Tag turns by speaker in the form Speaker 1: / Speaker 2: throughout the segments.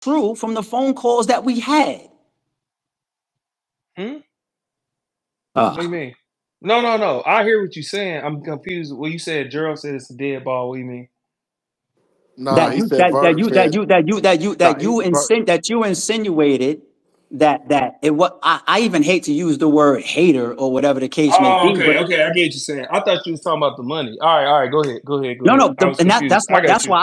Speaker 1: true from the phone calls that we had.
Speaker 2: Hmm? What do you
Speaker 1: Uh,
Speaker 2: mean? No, no, no. I hear what you're saying. I'm confused. Well, you said Gerald said it's a dead ball. What do you mean?
Speaker 3: Nah, he said Verb said. Nah, he Verb.
Speaker 1: that you insinuated that it was. I even hate to use the word hater or whatever the case may
Speaker 2: Oh,
Speaker 1: be,
Speaker 2: okay,
Speaker 1: but
Speaker 2: okay. I get what you're saying. I thought you was talking about the money. All right. Go ahead. Go ahead. Go
Speaker 1: no,
Speaker 2: ahead.
Speaker 1: no,
Speaker 2: I was
Speaker 1: and
Speaker 2: confused. I got
Speaker 1: that's
Speaker 2: you.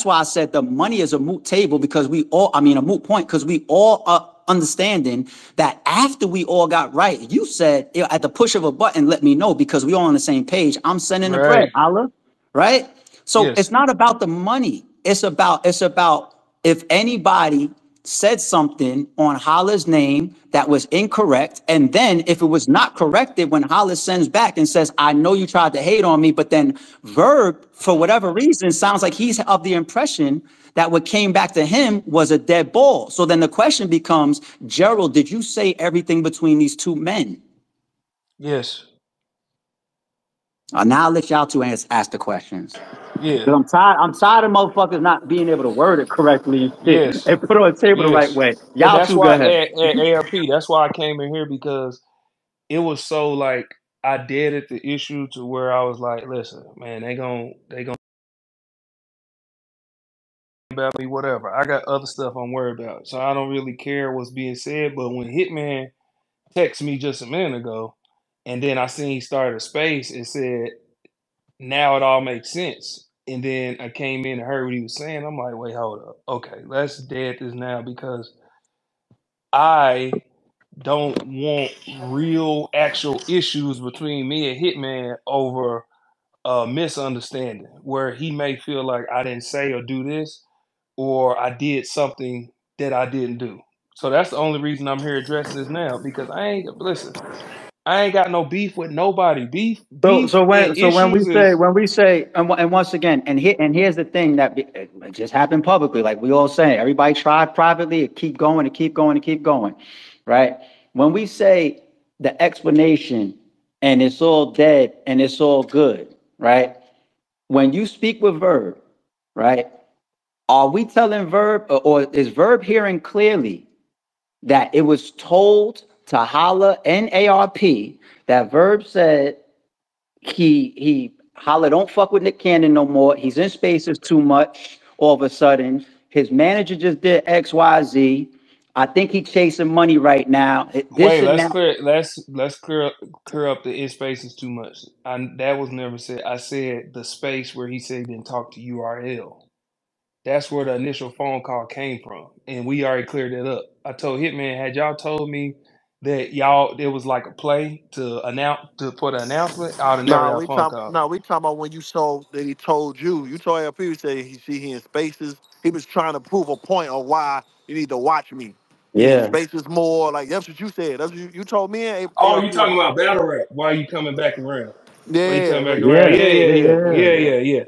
Speaker 1: why I said the money is a moot table because we all, I mean, a moot point because we all are understanding that after we all got right, you said at the push of a button, let me know because we all on the same page. I'm sending the bread,
Speaker 2: Right.
Speaker 1: Allah, right? So it's
Speaker 2: Yes.
Speaker 1: not about the money. It's about if anybody said something on Holla's name that was incorrect, and then if it was not corrected, when Holla sends back and says, "I know you tried to hate on me," but then Verb, for whatever reason, sounds like he's of the impression that what came back to him was a dead ball. So then the question becomes, Gerald, did you say everything between these two men?
Speaker 2: Yes.
Speaker 1: Now I'll let y'all two ask the questions.
Speaker 2: Yeah.
Speaker 1: Because I'm tired of motherfuckers not being able to word it correctly and shit
Speaker 2: Yes.
Speaker 1: and put it on the table the right
Speaker 2: Yes.
Speaker 1: way.
Speaker 2: And
Speaker 1: Y'all
Speaker 2: that's
Speaker 1: two go
Speaker 2: why
Speaker 1: ahead.
Speaker 2: at ARP, that's why I came in here because it was so like I dead at the issue to where I was like, listen, man, they gonna about me, whatever. I got other stuff I'm worried about. So I don't really care what's being said. But when Hitman texted me just a minute ago, and then I seen he started a space and said, now it all makes sense. And then I came in and heard what he was saying. I'm like, wait, hold up. Okay, let's dead this now because I don't want real actual issues between me and Hitman over a misunderstanding where he may feel like I didn't say or do this or I did something that I didn't do. So that's the only reason I'm here addressing this now because I ain't got no beef with nobody. Beef and
Speaker 1: When
Speaker 2: issues is
Speaker 1: we say and once again and here's the thing that it just happened publicly, like we all saying, everybody tried privately, it keep going and keep going and keep going, right? When we say the explanation and it's all dead and it's all good, right? When you speak with Verb, right? Are we telling Verb or is Verb hearing clearly that it was told to Holla and ARP that Verb said he Holla don't fuck with Nick Cannon no more. He's in spaces too much all of a sudden. His manager just did XYZ. I think he chasing money right now. This
Speaker 2: wait,
Speaker 1: and that.
Speaker 2: let's clear up the in spaces too much. That was never said. I said the space where he said he didn't talk to URL. That's where the initial phone call came from, and we already cleared it up. I told Hitman, had y'all told me that y'all it was like a play to announce to for the announcement, I'd have never got a phone call.
Speaker 3: We talking about when you saw that he told you. You told LP you said he in spaces. He was trying to prove a point of why you need to watch me. He in
Speaker 1: Yeah.
Speaker 3: spaces more. Like that's what you said. That's what you told me and
Speaker 2: Oh,
Speaker 3: ARP.
Speaker 2: you talking about battle rap? Why are you coming back around? Why you
Speaker 3: Yeah,
Speaker 2: coming back
Speaker 3: like
Speaker 2: around? Yeah,
Speaker 1: Yeah.
Speaker 2: yeah, yeah,
Speaker 3: yeah,
Speaker 2: yeah,
Speaker 3: yeah.
Speaker 2: yeah, yeah.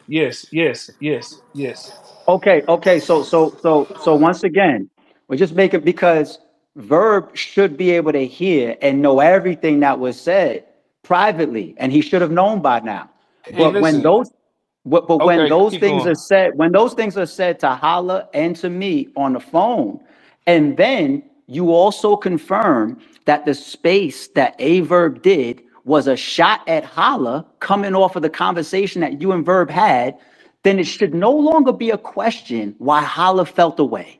Speaker 2: Yes.
Speaker 1: Okay. So once again, we're just making because Verb should be able to hear and know everything that was said privately, and he should have known by now.
Speaker 2: Hey,
Speaker 1: But when
Speaker 2: listen.
Speaker 1: those but when
Speaker 2: Okay,
Speaker 1: those
Speaker 2: keep
Speaker 1: things
Speaker 2: going.
Speaker 1: are said, when those things are said to Holla and to me on the phone, and then you also confirm that the space that A Verb did was a shot at Holla coming off of the conversation that you and Verb had, then it should no longer be a question why Holla felt away.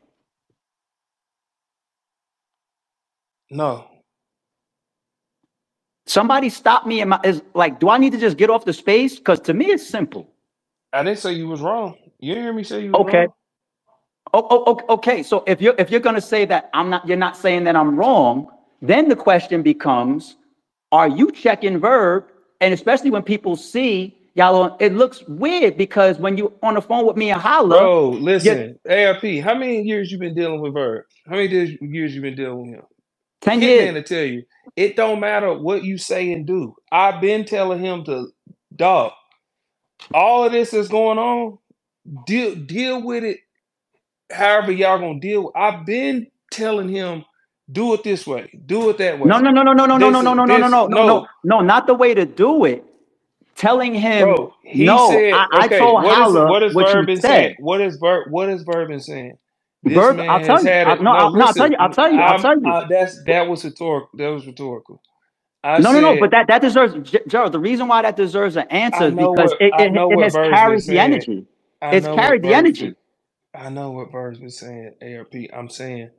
Speaker 2: No,
Speaker 1: Somebody stop me. Is like, do I need to just get off the space? Because to me, it's simple.
Speaker 2: I didn't say you was wrong. You didn't hear me say you was
Speaker 1: Okay.
Speaker 2: wrong.
Speaker 1: Okay. So if you're gonna say that I'm not, you're not saying that I'm wrong. Then the question becomes, are you checking Verb? And especially when people see y'all, it looks weird because when you on the phone with me and Holla,
Speaker 2: Bro,
Speaker 1: you
Speaker 2: listen, ARP, how many years you been dealing with Verb? How many years you been dealing with him?
Speaker 1: 10 years.
Speaker 2: Hitman to tell you, it don't matter what you say and do. I've been telling him to, dog, all of this that's going on, deal with it however y'all gonna deal. I've been telling him, do it this way, do it that
Speaker 1: No,
Speaker 2: way.
Speaker 1: no, no, no, no, no, no, no,
Speaker 2: This,
Speaker 1: no, no, no, no,
Speaker 2: this,
Speaker 1: no, no,
Speaker 2: no,
Speaker 1: no, no, not the way to do it. Telling him,
Speaker 2: bro. He
Speaker 1: no,
Speaker 2: said,
Speaker 1: I
Speaker 2: okay,
Speaker 1: told Holla
Speaker 2: what is
Speaker 1: what
Speaker 2: Verb
Speaker 1: you
Speaker 2: been saying?
Speaker 1: said.
Speaker 2: What is Verb been saying? This
Speaker 1: Verb, I'll
Speaker 2: man
Speaker 1: tell
Speaker 2: has
Speaker 1: you.
Speaker 2: had it.
Speaker 1: No,
Speaker 2: No,
Speaker 1: I'll tell
Speaker 2: listen.
Speaker 1: you. I'll tell you. I'll tell you.
Speaker 2: That was rhetorical. That was rhetorical. I
Speaker 1: No. But
Speaker 2: said
Speaker 1: that deserves, Gerald. The reason why that deserves an answer
Speaker 2: I
Speaker 1: is
Speaker 2: know
Speaker 1: because
Speaker 2: what I know
Speaker 1: it
Speaker 2: what
Speaker 1: has
Speaker 2: Bird's been
Speaker 1: carried the
Speaker 2: saying.
Speaker 1: energy.
Speaker 2: I
Speaker 1: It's
Speaker 2: know what
Speaker 1: carried the
Speaker 2: Bird's been.
Speaker 1: energy.
Speaker 2: I know what Bird's been saying. ARP. I'm saying.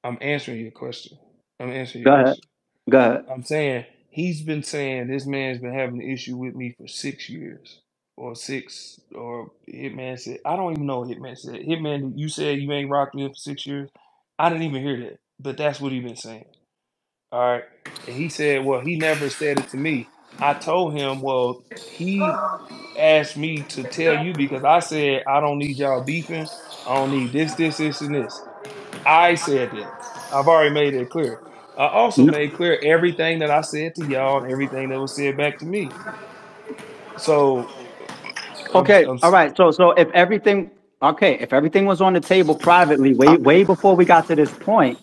Speaker 2: I'm answering your question. I'm answering your
Speaker 1: Go ahead.
Speaker 2: question.
Speaker 1: Go ahead.
Speaker 2: I'm saying he's been saying this man's been having an issue with me for 6 years or six or Hitman said I don't even know what Hitman said. Hitman, you said you ain't rocked me for 6 years. I didn't even hear that, but that's what he been saying. All right, and he said, well, he never said it to me. I told him, well, he asked me to tell you because I said I don't need y'all beefing. I don't need this, and this. I said that. I've already made it clear. I also
Speaker 1: No,
Speaker 2: made clear everything that I said to y'all and everything that was said back to me. So
Speaker 1: okay.
Speaker 2: I'm
Speaker 1: All right. So if everything was on the table privately, way before we got to this point,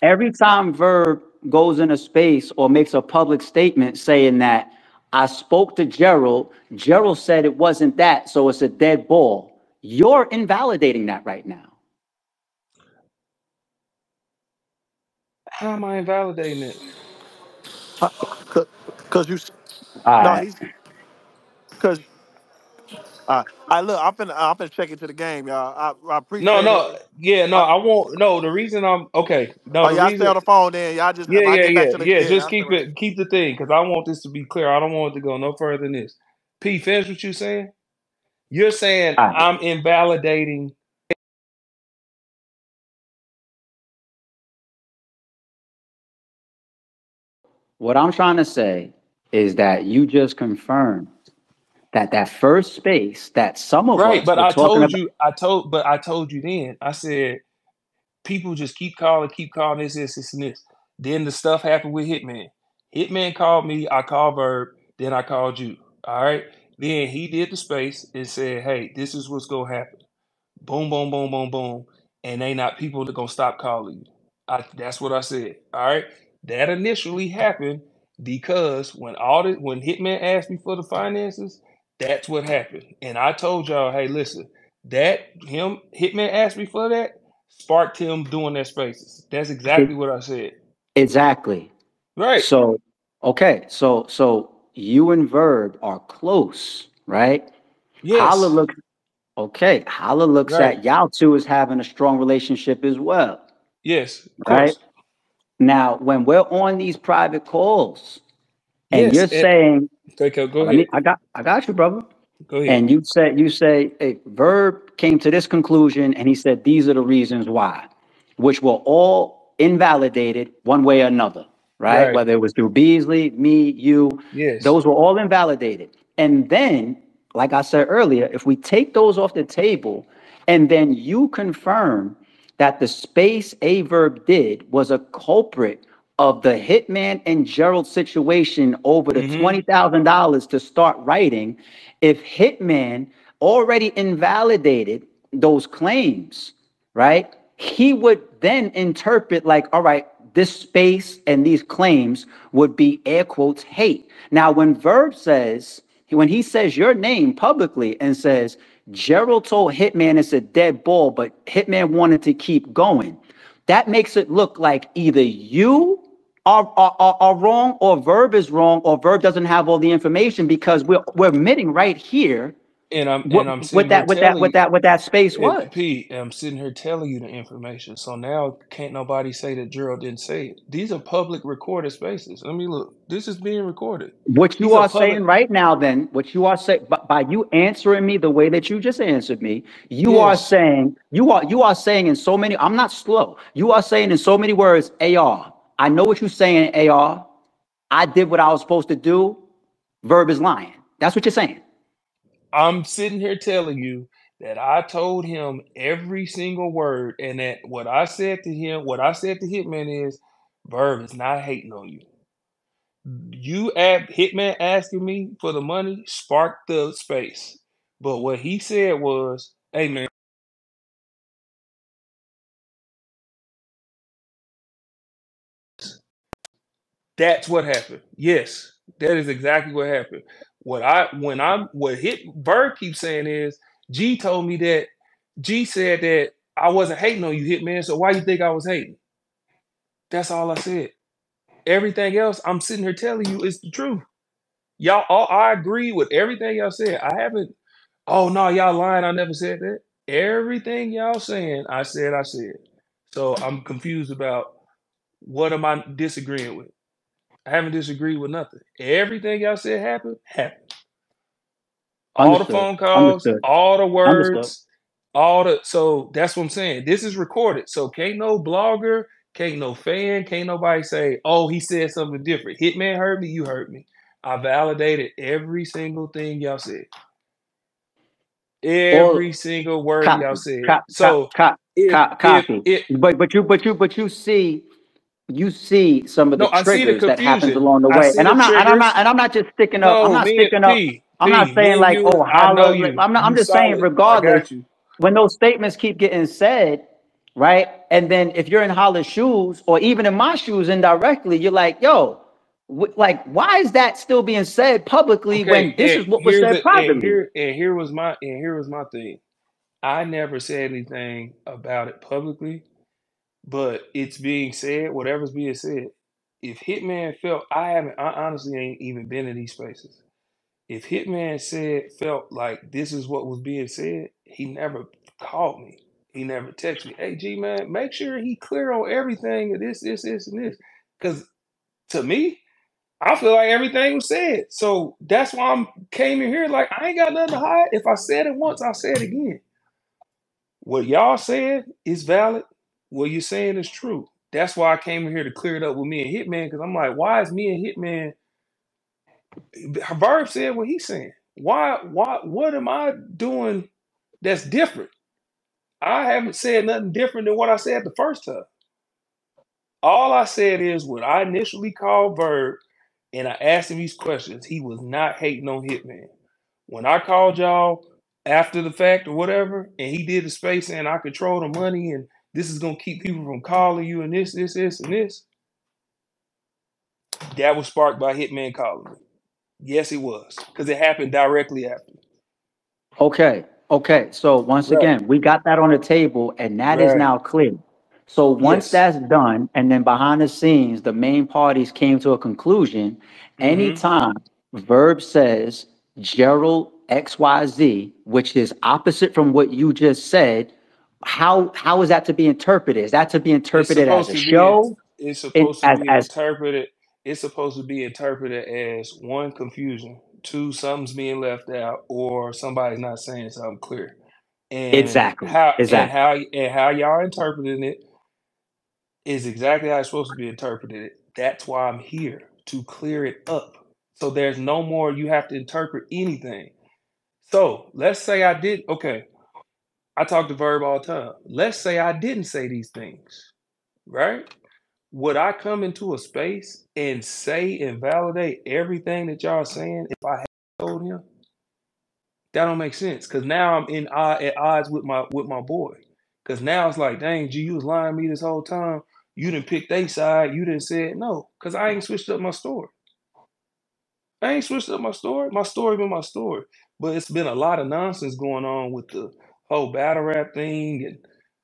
Speaker 1: every time Verb goes in a space or makes a public statement saying that I spoke to Gerald, Gerald said it wasn't that, so it's a dead ball. You're invalidating that right now.
Speaker 2: how am I invalidating it?
Speaker 3: Cause you,
Speaker 1: All
Speaker 3: no,
Speaker 1: right.
Speaker 3: he's because I look. I'm finna check into the game, y'all. I
Speaker 2: No,
Speaker 3: appreciate
Speaker 2: no,
Speaker 3: it.
Speaker 2: yeah, no,
Speaker 3: I,
Speaker 2: I won't. No, the reason I'm okay. No,
Speaker 3: oh,
Speaker 2: the
Speaker 3: y'all stay
Speaker 2: reason,
Speaker 3: on the phone then. Y'all just if
Speaker 2: yeah,
Speaker 3: I
Speaker 2: yeah,
Speaker 3: get back
Speaker 2: yeah,
Speaker 3: to the
Speaker 2: yeah. Just
Speaker 3: I'll stay right there.
Speaker 2: keep the thing because I want this to be clear. I don't want it to go no further than this. P, finish what you saying. You're saying
Speaker 1: All right.
Speaker 2: I'm invalidating.
Speaker 1: What I'm trying to say is that you just confirmed that that first space that some of
Speaker 2: Right,
Speaker 1: us
Speaker 2: but
Speaker 1: were talking about.
Speaker 2: I told you then. I said people just keep calling this, and this. Then the stuff happened with Hitman. Hitman called me, I called Verb, then I called you. All right. Then he did the space and said, hey, this is what's gonna happen. Boom, boom, boom, boom, boom. And they not people that gonna stop calling you. That's what I said. All right. That initially happened because when Hitman asked me for the finances, that's what happened. And I told y'all, hey, listen, Hitman asked me for that, sparked him doing that spaces. That's
Speaker 1: it,
Speaker 2: exactly what I said.
Speaker 1: exactly.
Speaker 2: Right.
Speaker 1: So, okay. So you and Verb are close, right? Holla
Speaker 2: Yes.
Speaker 1: looks okay. Holla looks
Speaker 2: Right.
Speaker 1: at y'all two as having a strong relationship as well,
Speaker 2: Yes. Of
Speaker 1: right?
Speaker 2: course.
Speaker 1: Now, when we're on these private calls and
Speaker 2: Yes.
Speaker 1: you're saying,
Speaker 2: Okay, go
Speaker 1: let me,
Speaker 2: ahead.
Speaker 1: I got you, brother.
Speaker 2: Go ahead.
Speaker 1: And you say, hey, Verb came to this conclusion and he said, these are the reasons why, which were all invalidated one way or another, right?
Speaker 2: Right.
Speaker 1: Whether it was through Beasley, me, you,
Speaker 2: Yes.
Speaker 1: those were all invalidated. And then, like I said earlier, if we take those off the table and then you confirm that the space A Verb did was a culprit of the Hitman and Gerald situation over the
Speaker 2: Mm-hmm.
Speaker 1: $20,000 to start writing, if Hitman already invalidated those claims, right? He would then interpret like, all right, this space and these claims would be air quotes hate. Now, when he says your name publicly and says, Gerald told Hitman it's a dead ball, but Hitman wanted to keep going, that makes it look like either you are wrong or Verb is wrong or Verb doesn't have all the information because we're admitting right here
Speaker 2: And I'm sitting here telling you,
Speaker 1: what that space was.
Speaker 2: P, I'm sitting here telling you the information. So now can't nobody say that Gerald didn't say it. These are public recorded spaces. Let me look. This is being recorded.
Speaker 1: What you
Speaker 2: These are
Speaker 1: are
Speaker 2: public.
Speaker 1: saying right now, then, what you are saying by you answering me the way that you just answered me,
Speaker 2: Yes.
Speaker 1: you are saying in so many. I'm not slow. You are saying in so many words, AR. I know what you're saying, AR. I did what I was supposed to do. Verb is lying. That's what you're saying.
Speaker 2: I'm sitting here telling you that I told him every single word, and that what I said to him, what I said to Hitman is, Verb is not hating on you. Hitman asking me for the money sparked the space. But what he said was, hey man, that's what happened. Yes, that is exactly what happened. What Bird keeps saying is, G told me that G said that I wasn't hating on you, Hitman. So why you think I was hating? That's all I said. Everything else, I'm sitting here telling you is the truth. Y'all, all, I agree with everything y'all said. I haven't. Oh no, y'all lying. I never said that. Everything y'all saying, I said. I said. So I'm confused about what am I disagreeing with? I haven't disagreed with nothing. Everything y'all said happened. Happened. All the
Speaker 1: Understood.
Speaker 2: phone calls,
Speaker 1: Understood.
Speaker 2: all the
Speaker 1: Understood.
Speaker 2: words, all the. So that's what I'm saying. This is recorded. So can't no blogger, can't no fan, can't nobody say, "Oh, he said something different." Hitman heard me. You heard me. I validated every single thing y'all said. Every
Speaker 1: All
Speaker 2: single word y'all
Speaker 1: copy,
Speaker 2: said.
Speaker 1: cop, cop,
Speaker 2: So
Speaker 1: cop,
Speaker 2: if
Speaker 1: cop,
Speaker 2: if
Speaker 1: copy.
Speaker 2: it
Speaker 1: But you see some of the
Speaker 2: no, I see the
Speaker 1: triggers that happens
Speaker 2: confusion.
Speaker 1: along the
Speaker 2: I
Speaker 1: way.
Speaker 2: see
Speaker 1: And
Speaker 2: the triggers.
Speaker 1: I'm not just sticking up. I'm
Speaker 2: No,
Speaker 1: not
Speaker 2: me and
Speaker 1: sticking up. I'm not saying
Speaker 2: me and
Speaker 1: like,
Speaker 2: you.
Speaker 1: oh,
Speaker 2: I know
Speaker 1: holla. Like,
Speaker 2: you.
Speaker 1: I'm
Speaker 2: You
Speaker 1: just saying,
Speaker 2: solid. I
Speaker 1: regardless,
Speaker 2: got you.
Speaker 1: when those statements keep getting said, right? And then if you're in Holla's shoes, or even in my shoes indirectly, you're like, yo, like, why is that still being said publicly
Speaker 2: Okay,
Speaker 1: when this is what was said privately?
Speaker 2: and here was my thing. I never said anything about it publicly, but it's being said. Whatever's being said. If Hitman felt, I honestly ain't even been in these spaces. If Hitman felt like this is what was being said, he never called me. He never texted me. Hey, G man, make sure he clear on everything. This, and this. Because to me, I feel like everything was said. So that's why I'm came in here like I ain't got nothing to hide. If I said it once, I'll say it again. What y'all said is valid. What you're saying is true. That's why I came in here to clear it up with me and Hitman, because I'm like, why is me and Hitman? Verb said what he's saying. What am I doing that's different? I haven't said nothing different than what I said the first time. All I said is when I initially called Verb and I asked him these questions, he was not hating on Hitman. When I called y'all after the fact or whatever, and he did the space and I control the money and this is gonna keep people from calling you and this, and this, that was sparked by Hitman calling me. Yes, it was. Because it happened directly after.
Speaker 1: Okay, okay. So once
Speaker 2: Right.
Speaker 1: again, we got that on the table, and that is
Speaker 2: Right.
Speaker 1: now clear. So once
Speaker 2: Yes.
Speaker 1: that's done, and then behind the scenes, the main parties came to a conclusion.
Speaker 2: Mm-hmm.
Speaker 1: Anytime Verb says Gerald XYZ, which is opposite from what you just said, how is that to be interpreted? Is that to be
Speaker 2: It's
Speaker 1: interpreted as
Speaker 2: supposed
Speaker 1: a
Speaker 2: to be
Speaker 1: show?
Speaker 2: it's
Speaker 1: It
Speaker 2: supposed to be
Speaker 1: as
Speaker 2: interpreted. It's supposed to be interpreted as one, confusion, two, something's being left out, or somebody's not saying something clear. And
Speaker 1: exactly, exactly.
Speaker 2: how y'all interpreting it is exactly how it's supposed to be interpreted. That's why I'm here to clear it up. So there's no more you have to interpret anything. So let's say I did okay. I talk to Verb all the time. Let's say I didn't say these things, right? Would I come into a space and say and validate everything that y'all are saying if I had told him? That don't make sense because now I'm at odds with my boy. Because now it's like, dang, G, you was lying to me this whole time. You didn't pick their side. You didn't say it. No, because I ain't switched up my story. I ain't switched up my story. My story been my story. But it's been a lot of nonsense going on with the whole battle rap thing and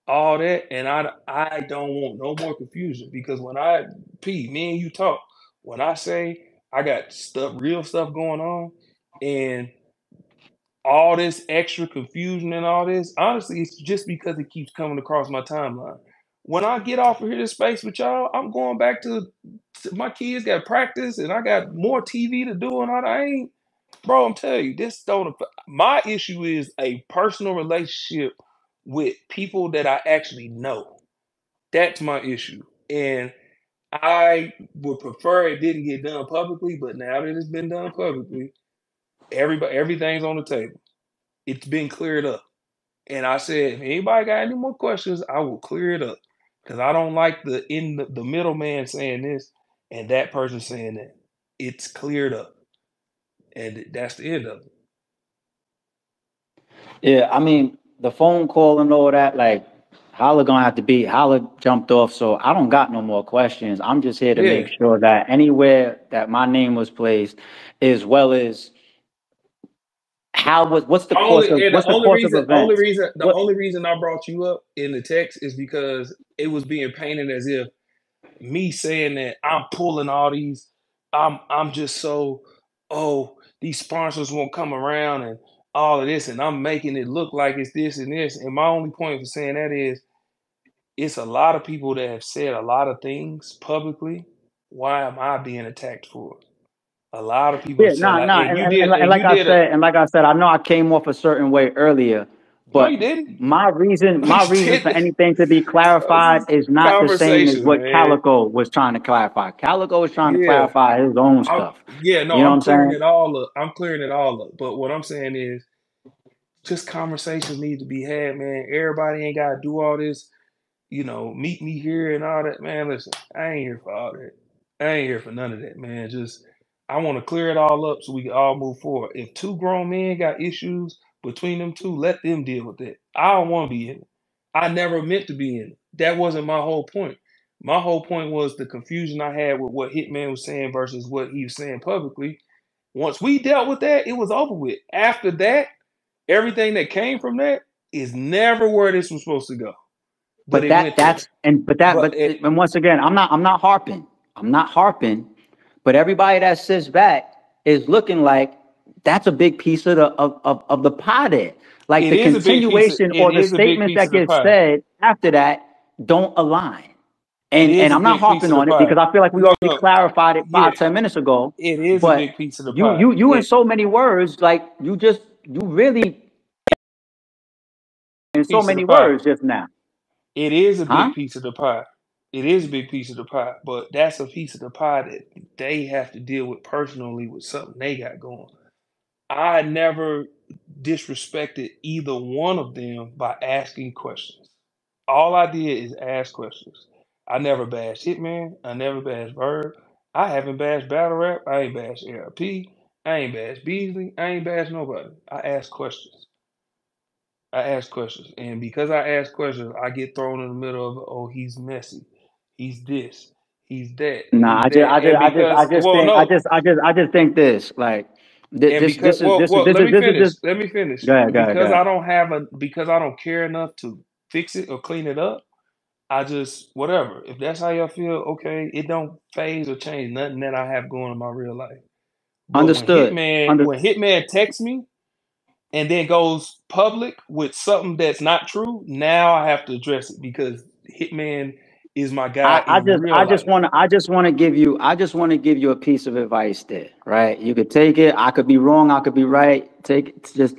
Speaker 2: all that. And I don't want no more confusion because when me and you talk, when I say I got real stuff going on, and all this extra confusion and all this, honestly, it's just because it keeps coming across my timeline. When I get off of here this space with y'all, I'm going back to my kids got practice and I got more TV to do and all that. I ain't, bro, I'm telling you, this don't my issue is a personal relationship with people that I actually know. That's my issue. And I would prefer it didn't get done publicly, but now that it's been done publicly, everything's on the table. It's been cleared up. And I said, if anybody got any more questions, I will clear it up. Because I don't like the middleman saying this and that person saying that. It's cleared up. And that's the end of it.
Speaker 1: Yeah, I mean, the phone call and all that, like, Holla jumped off, so I don't got no more questions. I'm just here to make
Speaker 2: Yeah.
Speaker 1: sure that anywhere that my name was placed, as well as what's the course of events?
Speaker 2: The
Speaker 1: What?
Speaker 2: only reason I brought you up in the text is because it was being painted as if me saying that I'm pulling all these, I'm just so, oh, these sponsors won't come around and all of this, and I'm making it look like it's this and this. And my only point for saying that is it's a lot of people that have said a lot of things publicly. Why am I being attacked for it? A lot of people
Speaker 1: Yeah,
Speaker 2: have said
Speaker 1: no,
Speaker 2: like,
Speaker 1: no, and
Speaker 2: and you did it.
Speaker 1: like I said, I know I came off a certain way earlier,
Speaker 2: No,
Speaker 1: but
Speaker 2: you didn't.
Speaker 1: my reason,
Speaker 2: No, you
Speaker 1: for
Speaker 2: didn't.
Speaker 1: anything to be
Speaker 2: This
Speaker 1: clarified
Speaker 2: is
Speaker 1: is not the same as
Speaker 2: conversation,
Speaker 1: what
Speaker 2: man.
Speaker 1: Calico was trying to clarify. Calico was trying to
Speaker 2: Yeah.
Speaker 1: clarify his own
Speaker 2: I'm,
Speaker 1: stuff.
Speaker 2: yeah, no,
Speaker 1: You know what
Speaker 2: I'm
Speaker 1: I'm
Speaker 2: clearing
Speaker 1: saying?
Speaker 2: it all up. I'm clearing it all up. But what I'm saying is just conversations need to be had, man. Everybody ain't gotta do all this, meet me here and all that. Man, listen, I ain't here for all that. I ain't here for none of that, man. Just I want to clear it all up so we can all move forward. If two grown men got issues between them two, let them deal with it. I don't want to be in it. I never meant to be in it. That wasn't my whole point. My whole point was the confusion I had with what Hitman was saying versus what he was saying publicly. Once we dealt with that, it was over with. After that, everything that came from that is never where this was supposed to go. But
Speaker 1: But
Speaker 2: it went there.
Speaker 1: and once again, I'm not harping. I'm not harping. But everybody that sits back is looking like that's a big piece of the pie there. Like
Speaker 2: It
Speaker 1: the
Speaker 2: is a big piece of
Speaker 1: continuation
Speaker 2: it
Speaker 1: or the
Speaker 2: is a big
Speaker 1: statements
Speaker 2: piece
Speaker 1: that
Speaker 2: of the
Speaker 1: get
Speaker 2: pie.
Speaker 1: said after that don't align.
Speaker 2: It
Speaker 1: And
Speaker 2: is a
Speaker 1: I'm not
Speaker 2: big piece
Speaker 1: harping
Speaker 2: of the
Speaker 1: on it
Speaker 2: pie.
Speaker 1: because I feel like we
Speaker 2: No,
Speaker 1: already
Speaker 2: no.
Speaker 1: clarified it
Speaker 2: Yeah,
Speaker 1: 5, 10 minutes ago.
Speaker 2: it is a
Speaker 1: But
Speaker 2: big piece of the pie.
Speaker 1: you in so many words, like you really in so
Speaker 2: Piece of the
Speaker 1: many
Speaker 2: pie.
Speaker 1: words just now.
Speaker 2: It is a
Speaker 1: Huh?
Speaker 2: big piece of the pie. It is a big piece of the pie, but that's a piece of the pie that they have to deal with personally with something they got going. I never disrespected either one of them by asking questions. All I did is ask questions. I never bashed Hitman. I never bashed Verb. I haven't bashed Battle Rap. I ain't bashed ARP. I ain't bashed Beasley. I ain't bashed nobody. I ask questions. I ask questions. And because I ask questions, I get thrown in the middle of, oh, he's messy. He's this. He's that.
Speaker 1: Nah,
Speaker 2: He's that. And because, well, no.
Speaker 1: I just think this, like,
Speaker 2: And because, well, let me finish.
Speaker 1: this.
Speaker 2: Let me finish.
Speaker 1: Go ahead.
Speaker 2: Because I don't care enough to fix it or clean it up. I just whatever. If that's how y'all feel, okay. It don't phase or change nothing that I have going in my real life. But
Speaker 1: Understood.
Speaker 2: When Hitman texts me and then goes public with something that's not true, now I have to address it because Hitman is my guy in real life.
Speaker 1: I just want to give you, a piece of advice there, right? You could take it. I could be wrong. I could be right. Just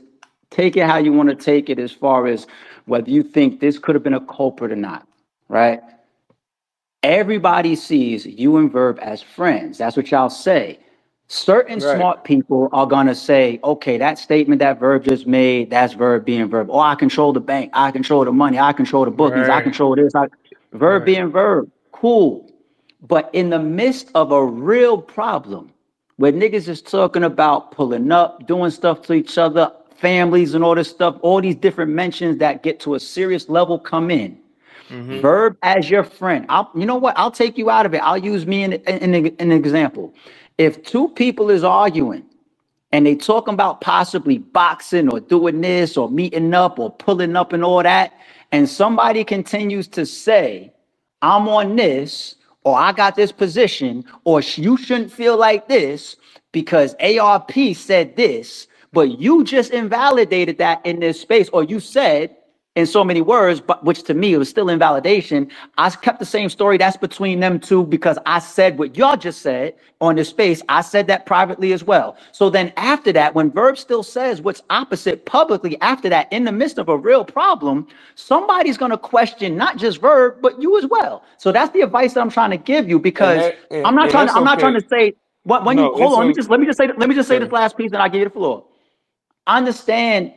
Speaker 1: take it how you want to take it as far as whether you think this could have been a culprit or not, right? Everybody sees you and Verb as friends. That's what y'all say. Certain
Speaker 2: Right.
Speaker 1: smart people are gonna say, okay, that statement that Verb just made, that's Verb being Verb. Oh, I control the bank, I control the money, I control the bookies, I
Speaker 2: Right.
Speaker 1: control this. Verb
Speaker 2: Right.
Speaker 1: being Verb, cool. But in the midst of a real problem, where niggas is talking about pulling up, doing stuff to each other, families and all this stuff, all these different mentions that get to a serious level come in.
Speaker 2: Mm-hmm.
Speaker 1: Verb as your friend. You know what? I'll take you out of it. I'll use me in an example. If two people is arguing and they talking about possibly boxing or doing this or meeting up or pulling up and all that, and somebody continues to say, I'm on this, or I got this position, or you shouldn't feel like this because ARP said this, but you just invalidated that in this space, or you said in so many words, but which to me it was still invalidation. I kept the same story that's between them two because I said what y'all just said on this space. I said that privately as well. So then after that, when Verb still says what's opposite publicly, after that, in the midst of a real problem, somebody's gonna question not just Verb, but you as well. So that's the advice that I'm trying to give you because I'm not trying to say when you
Speaker 2: No,
Speaker 1: hold
Speaker 2: it's
Speaker 1: on.
Speaker 2: okay.
Speaker 1: Let me just say this last piece, and I give you the floor. I understand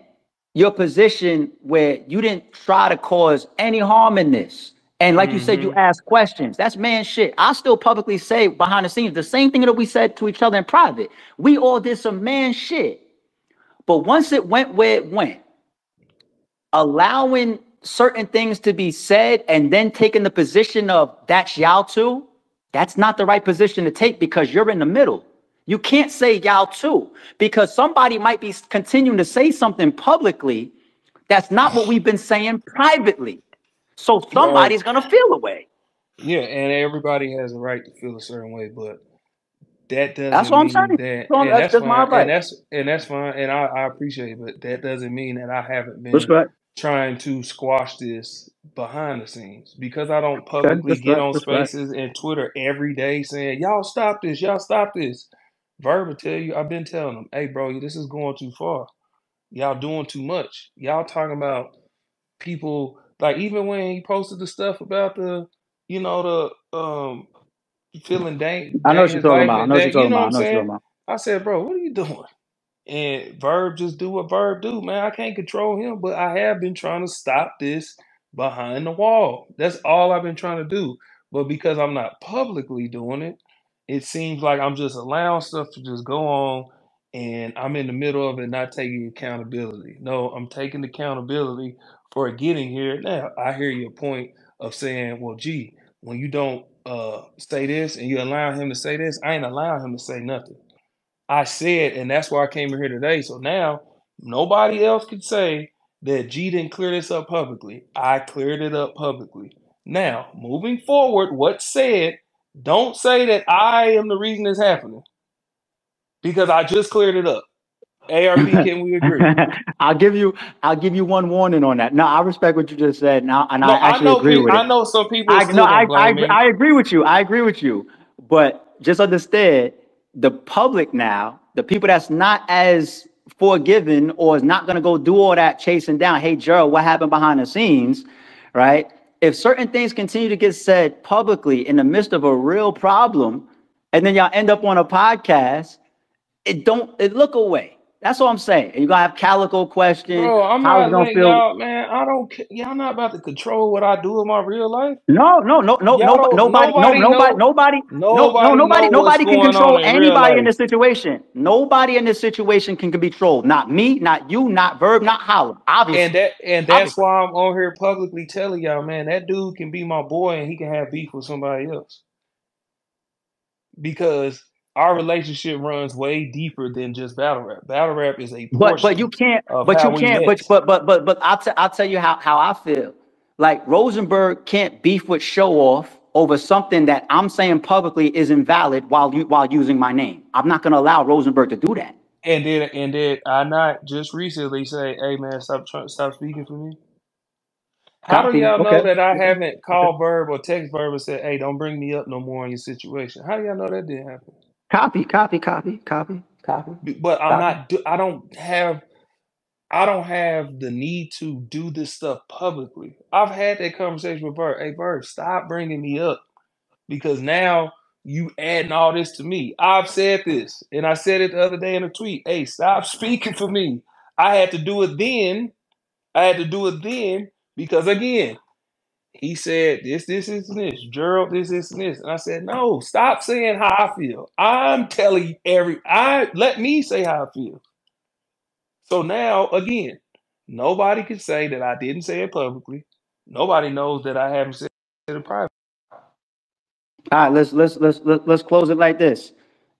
Speaker 1: your position where you didn't try to cause any harm in this. And like you said, you
Speaker 2: Mm-hmm.
Speaker 1: asked questions. That's man shit. I still publicly say behind the scenes the same thing that we said to each other in private. We all did some man shit. But once it went where it went, allowing certain things to be said and then taking the position of that's y'all too, that's not the right position to take because you're in the middle. You can't say y'all too, because somebody might be continuing to say something publicly that's not what we've been saying privately. So
Speaker 2: Right.
Speaker 1: somebody's gonna feel a way.
Speaker 2: Yeah, and everybody has a right to feel a certain way, but that
Speaker 1: That's
Speaker 2: doesn't
Speaker 1: what I'm
Speaker 2: mean
Speaker 1: saying.
Speaker 2: that,
Speaker 1: So
Speaker 2: and
Speaker 1: that's
Speaker 2: that's
Speaker 1: just my
Speaker 2: fine, and
Speaker 1: advice.
Speaker 2: that's fine, and I appreciate it, but that doesn't mean that I haven't been
Speaker 1: Respect.
Speaker 2: trying to squash this behind the scenes because I don't
Speaker 1: Okay.
Speaker 2: publicly get
Speaker 1: Respect.
Speaker 2: on
Speaker 1: Respect.
Speaker 2: spaces and Twitter every day saying, y'all stop this, y'all stop this. Verb will tell you, I've been telling them, hey, bro, this is going too far. Y'all doing too much. Y'all talking about people, like even when he posted the stuff about the feeling
Speaker 1: I know what you're
Speaker 2: his
Speaker 1: talking
Speaker 2: life
Speaker 1: about. I
Speaker 2: and
Speaker 1: know what you're
Speaker 2: that, you
Speaker 1: talking
Speaker 2: know what
Speaker 1: about. I
Speaker 2: I'm
Speaker 1: know what you're
Speaker 2: saying?
Speaker 1: talking about.
Speaker 2: I said, bro, what are you doing? And Verb just do what Verb do, man. I can't control him, but I have been trying to stop this behind the wall. That's all I've been trying to do. But because I'm not publicly doing it, it seems like I'm just allowing stuff to just go on and I'm in the middle of it not taking accountability. No, I'm taking accountability for getting here. Now, I hear your point of saying, well, gee, when you don't say this and you allow him to say this, I ain't allowing him to say nothing. I said, and that's why I came here today. So now nobody else could say that G didn't clear this up publicly. I cleared it up publicly. Now, moving forward, what's said, don't say that I am the reason it's happening because I just cleared it up. ARP, can we agree?
Speaker 1: I'll give you I'll give you one warning on that. No, I respect what you just said. Now, and
Speaker 2: No,
Speaker 1: I actually agree with it.
Speaker 2: I know some people are
Speaker 1: I no,
Speaker 2: still gonna blame me.
Speaker 1: I agree with you. I agree with you. But just understand the public now, the people that's not as forgiving or is not gonna go do all that chasing down, hey Gerald, what happened behind the scenes, right? If certain things continue to get said publicly in the midst of a real problem, and then y'all end up on a podcast, it look away. That's all I'm saying. You're gonna have Calico question,
Speaker 2: Bro, I'm
Speaker 1: how's it
Speaker 2: not
Speaker 1: gonna
Speaker 2: letting
Speaker 1: feel?
Speaker 2: y'all, man. I don't. Y'all not about to control what I do in my real life.
Speaker 1: No, no, no, no,
Speaker 2: Y'all
Speaker 1: no,
Speaker 2: don't.
Speaker 1: nobody, no,
Speaker 2: Nobody know what's
Speaker 1: nobody can
Speaker 2: going on
Speaker 1: control
Speaker 2: in real
Speaker 1: anybody in
Speaker 2: life.
Speaker 1: this situation. Nobody in this situation can be trolled. Not me, not you, not Verb, not Howard. Obviously,
Speaker 2: And that's
Speaker 1: obviously.
Speaker 2: why I'm on here publicly telling y'all, man, that dude can be my boy and he can have beef with somebody else because our relationship runs way deeper than just battle rap. Battle rap is a
Speaker 1: But you
Speaker 2: portion
Speaker 1: can't,
Speaker 2: of
Speaker 1: but
Speaker 2: how
Speaker 1: you
Speaker 2: we
Speaker 1: can't,
Speaker 2: met.
Speaker 1: but I'll tell you how I feel. Like Rosenberg can't beef with Show Off over something that I'm saying publicly is invalid while using my name. I'm not gonna allow Rosenberg to do that.
Speaker 2: And then I not just recently say, hey man, stop speaking for me. How do
Speaker 1: Copy.
Speaker 2: y'all know
Speaker 1: Okay.
Speaker 2: that I
Speaker 1: Okay.
Speaker 2: haven't
Speaker 1: Okay.
Speaker 2: called Verb or text Verb and said, hey, don't bring me up no more in your situation? How do y'all know that didn't happen?
Speaker 1: Copy. Copy. Copy. Copy. Copy.
Speaker 2: But I'm
Speaker 1: Copy.
Speaker 2: not. I don't have the need to do this stuff publicly. I've had that conversation with Bert. Hey, Bert, stop bringing me up because now you adding all this to me. I've said this, and I said it the other day in a tweet. Hey, stop speaking for me. I had to do it then. I had to do it then because again, he said this, and this. Gerald, this, and this. And I said, no, stop saying how I feel. I'm telling let me say how I feel. So now, again, nobody can say that I didn't say it publicly. Nobody knows that I haven't said it in private.
Speaker 1: All right, let's close it like this.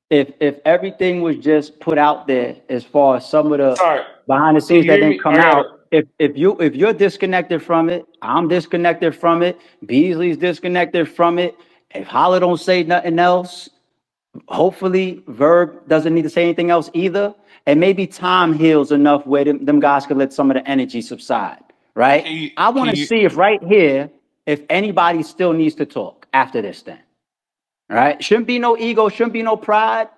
Speaker 1: If everything was just put out there as far as some of the
Speaker 2: Sorry,
Speaker 1: behind the
Speaker 2: can
Speaker 1: scenes
Speaker 2: you
Speaker 1: that
Speaker 2: hear
Speaker 1: didn't
Speaker 2: me?
Speaker 1: come out, if you're disconnected from it, I'm disconnected from it, Beasley's disconnected from it. If Holler don't say nothing else, hopefully Verb doesn't need to say anything else either. And maybe time heals enough where them guys could let some of the energy subside. Right? I want
Speaker 2: Can
Speaker 1: to
Speaker 2: you?
Speaker 1: see if right here, if anybody still needs to talk after this then. Right? Shouldn't be no ego, shouldn't be no pride,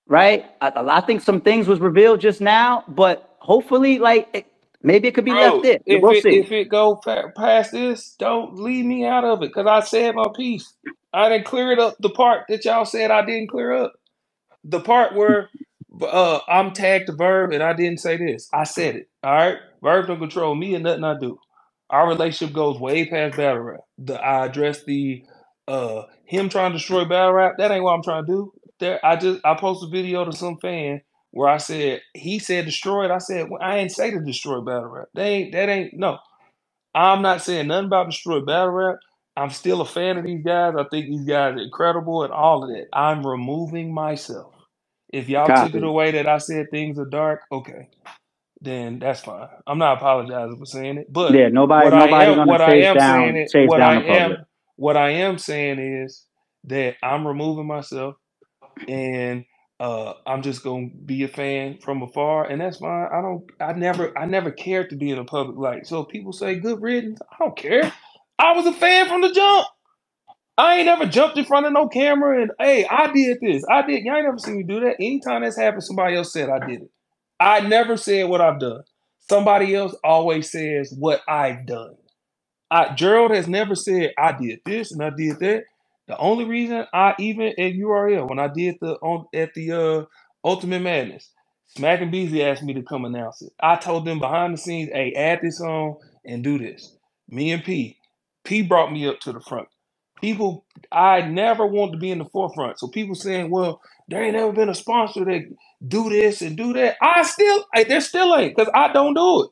Speaker 1: right? I think some things was revealed just now, but hopefully, maybe it could be left
Speaker 2: Bro,
Speaker 1: there. We'll see.
Speaker 2: if it go past this, don't leave me out of it because I said my piece. I didn't clear it up the part that y'all said I didn't clear up. The part where I'm tagged to Verb and I didn't say this. I said it. All right. Verb don't control me and nothing I do. Our relationship goes way past battle rap. I addressed the him trying to destroy battle rap. That ain't what I'm trying to do. I posted a video to some fan where I said he said destroy it. I said well, I ain't say to destroy battle rap. That ain't no. I'm not saying nothing about destroy battle rap. I'm still a fan of these guys. I think these guys are incredible and all of that. I'm removing myself. If y'all took it
Speaker 1: Copy.
Speaker 2: away that I said things are dark, okay, then that's fine. I'm not apologizing for saying it. But
Speaker 1: Yeah, nobody gonna chase down the public.
Speaker 2: what I am saying is that I'm removing myself and I'm just gonna be a fan from afar, and that's fine. I never cared to be in a public light. So if people say good riddance, I don't care. I was a fan from the jump. I ain't never jumped in front of no camera and hey, I did this. I did. Y'all ain't never seen me do that. Anytime that's happened, somebody else said I did it. I never said what I've done. Somebody else always says what I've done. Gerald has never said I did this and I did that. The only reason I even at URL when I did the Ultimate Madness, Smack and Beasley asked me to come announce it. I told them behind the scenes, hey, add this on and do this. Me and P. P brought me up to the front. People, I never wanted to be in the forefront. So people saying, well, there ain't never been a sponsor that do this and do that. There still ain't because I don't do it.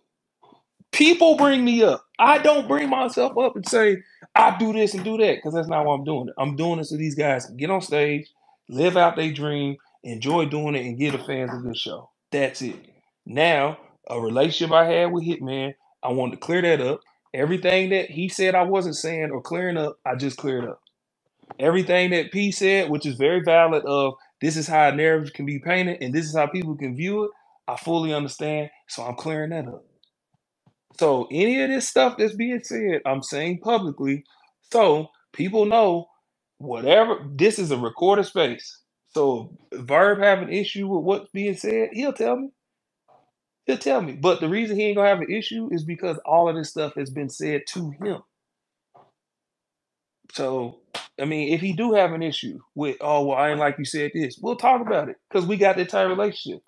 Speaker 2: People bring me up. I don't bring myself up and say, I do this and do that, because that's not why I'm doing it. I'm doing it so these guys can get on stage, live out their dream, enjoy doing it, and give the fans a good show. That's it. Now, a relationship I had with Hitman, I wanted to clear that up. Everything that he said I wasn't saying or clearing up, I just cleared up. Everything that P said, which is very valid, of this is how a narrative can be painted and this is how people can view it, I fully understand. So I'm clearing that up. So any of this stuff that's being said, I'm saying publicly, so people know whatever. This is a recorded space. So if Verb have an issue with what's being said, he'll tell me. He'll tell me. But the reason he ain't gonna have an issue is because all of this stuff has been said to him. So I mean, if he do have an issue with, oh well, I ain't like you said this, we'll talk about it because we got that type of relationship.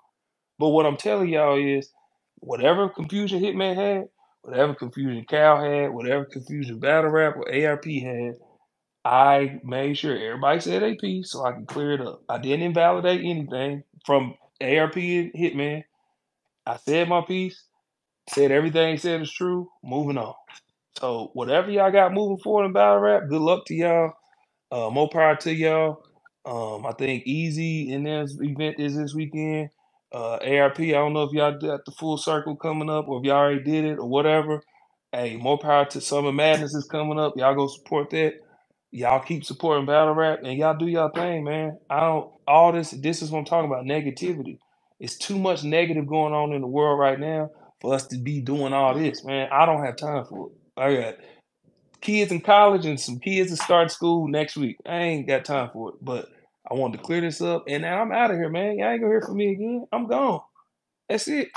Speaker 2: But what I'm telling y'all is, whatever confusion Hitman had, whatever confusion Cal had, whatever confusion Battle Rap or ARP had, I made sure everybody said their piece so I can clear it up. I didn't invalidate anything from ARP and Hitman. I said my piece, said everything he said is true, moving on. So whatever y'all got moving forward in Battle Rap, good luck to y'all. More power to y'all. I think Easy in this event is this weekend. ARP, I don't know if y'all got the full circle coming up or if y'all already did it or whatever. Hey, more power to Summer Madness is coming up. Y'all go support that. Y'all keep supporting Battle Rap and y'all do y'all thing, man. This is what I'm talking about, negativity. It's too much negative going on in the world right now for us to be doing all this, man. I don't have time for it. I got kids in college and some kids that start school next week. I ain't got time for it. But I wanted to clear this up. And now I'm out of here, man. Y'all ain't gonna hear from me again. I'm gone. That's it.